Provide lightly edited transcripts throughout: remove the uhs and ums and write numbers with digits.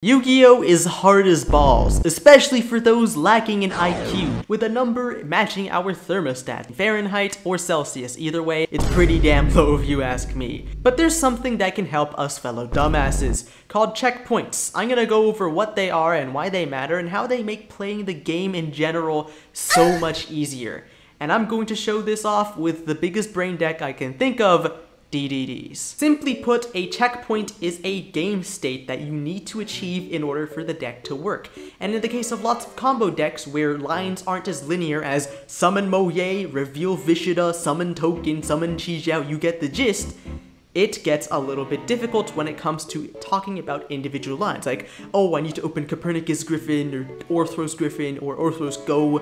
Yu-Gi-Oh! Is hard as balls, especially for those lacking in IQ, with a number matching our thermostat, Fahrenheit or Celsius. Either way, it's pretty damn low if you ask me. But there's something that can help us fellow dumbasses, called checkpoints. I'm gonna go over what they are and why they matter and how they make playing the game in general so much easier. And I'm going to show this off with the biggest brain deck I can think of, DDDs. Simply put, a checkpoint is a game state that you need to achieve in order for the deck to work. And in the case of lots of combo decks where lines aren't as linear as summon Moye, reveal Vishida, summon Token, summon Chijiao, you get the gist, it gets a little bit difficult when it comes to talking about individual lines, like, oh, I need to open Copernicus Griffin, or Orthros Griffin, or Orthros Go,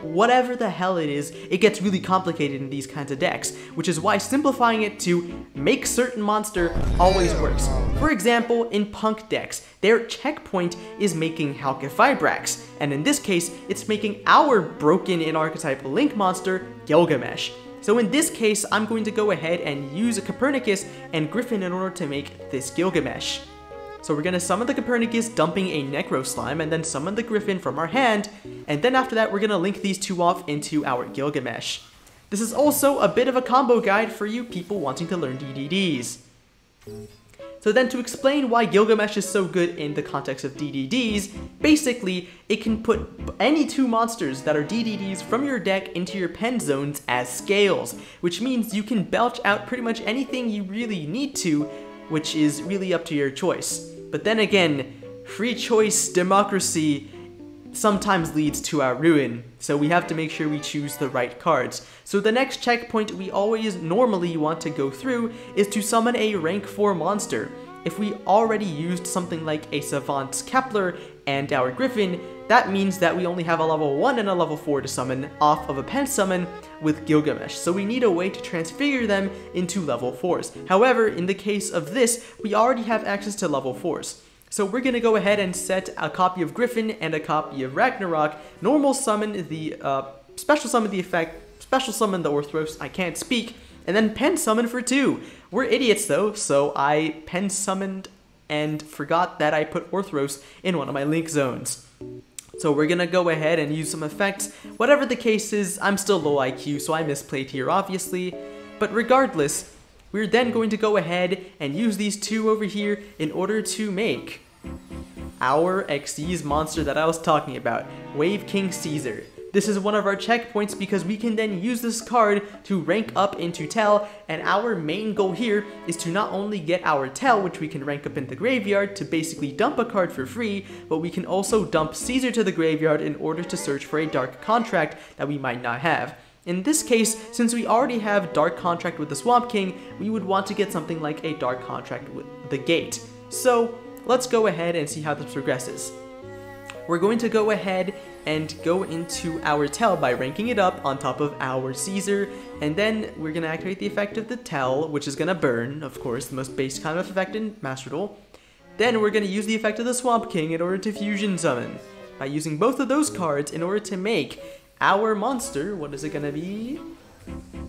whatever the hell it is, it gets really complicated in these kinds of decks, which is why simplifying it to make certain monster always works. For example, in Punk decks, their checkpoint is making Halqifibrax, and in this case, it's making our broken in archetype Link monster, Gilgamesh. So in this case, I'm going to go ahead and use a Copernicus and Griffin in order to make this Gilgamesh. So we're going to summon the Copernicus, dumping a Necro Slime, and then summon the Griffin from our hand, and then after that we're going to link these two off into our Gilgamesh. This is also a bit of a combo guide for you people wanting to learn DDDs. So then to explain why Gilgamesh is so good in the context of DDDs, basically, it can put any two monsters that are DDDs from your deck into your pen zones as scales, which means you can belch out pretty much anything you really need to, which is really up to your choice. But then again, free choice democracy sometimes leads to our ruin, so we have to make sure we choose the right cards. So the next checkpoint we always normally want to go through is to summon a rank 4 monster. If we already used something like a Savant's Kepler and our Griffin, that means that we only have a level 1 and a level 4 to summon off of a pen summon with Gilgamesh, so we need a way to transfigure them into level 4s. However, in the case of this, we already have access to level 4s. So we're going to go ahead and set a copy of Griffin and a copy of Ragnarok, normal summon the special summon the effect, special summon the Orthros, I can't speak, and then pen summon for 2. We're idiots though, so I pen summoned and forgot that I put Orthros in one of my link zones. So we're going to go ahead and use some effects. Whatever the case is, I'm still low IQ, so I misplayed here obviously, but regardless, we're then going to go ahead and use these two over here in order to make our Xyz monster that I was talking about, Wave King Caesar. This is one of our checkpoints because we can then use this card to rank up into Tel, and our main goal here is to not only get our Tel, which we can rank up in the graveyard to basically dump a card for free, but we can also dump Caesar to the graveyard in order to search for a Dark Contract that we might not have. In this case, since we already have Dark Contract with the Swamp King, we would want to get something like a Dark Contract with the Gate. So let's go ahead and see how this progresses. We're going to go ahead and go into our Tel by ranking it up on top of our Caesar, and then we're going to activate the effect of the Tel, which is going to burn, of course, the most basic kind of effect in Master Duel. Then we're going to use the effect of the Swamp King in order to fusion summon, by using both of those cards in order to make our monster, what is it going to be?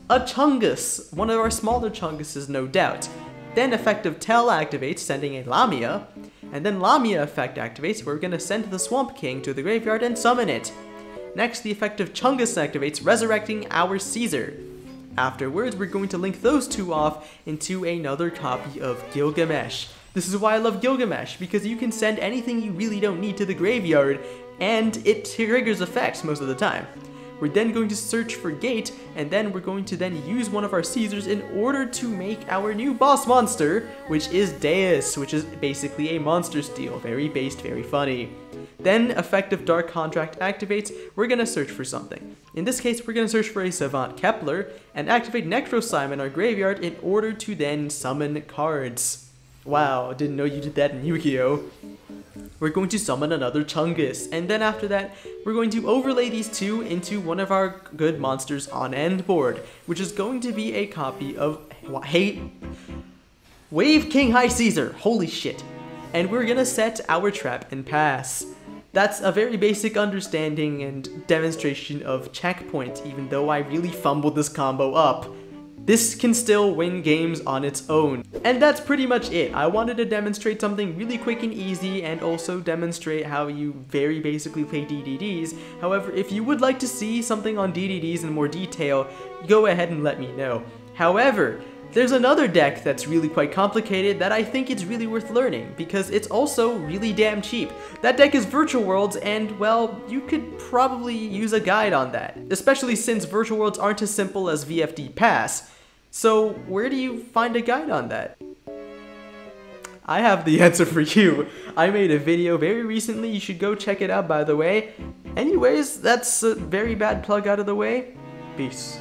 A Chungus! One of our smaller Chunguses, no doubt. Then effect of Tel activates, sending a Lamia, and then Lamia effect activates, we're going to send the Swamp King to the graveyard and summon it. Next, the effect of Chungus activates, resurrecting our Caesar. Afterwards, we're going to link those two off into another copy of Gilgamesh. This is why I love Gilgamesh, because you can send anything you really don't need to the graveyard, and it triggers effects most of the time. We're then going to search for Gate, and then we're going to then use one of our Caesars in order to make our new boss monster, which is Deus, which is basically a monster steal. Very based, very funny. Then, effective Dark Contract activates, we're going to search for something. In this case, we're going to search for a Savant Kepler, and activate Necro Slime in our graveyard in order to then summon cards. Wow, didn't know you did that in Yu-Gi-Oh! We're going to summon another Chungus, and then after that, we're going to overlay these two into one of our good monsters on end board, which is going to be a copy of Wave King High Caesar, holy shit. And we're gonna set our trap and pass. That's a very basic understanding and demonstration of checkpoint, even though I really fumbled this combo up. this can still win games on its own. And that's pretty much it. I wanted to demonstrate something really quick and easy and also demonstrate how you very basically play DDDs. However, if you would like to see something on DDDs in more detail, go ahead and let me know. However, there's another deck that's really quite complicated that I think it's really worth learning because it's also really damn cheap. That deck is Virtual Worlds and, well, you could probably use a guide on that, especially since Virtual Worlds aren't as simple as VFD Pass. So where do you find a guide on that? I have the answer for you. I made a video very recently, you should go check it out by the way. Anyways, that's a very bad plug out of the way. Peace.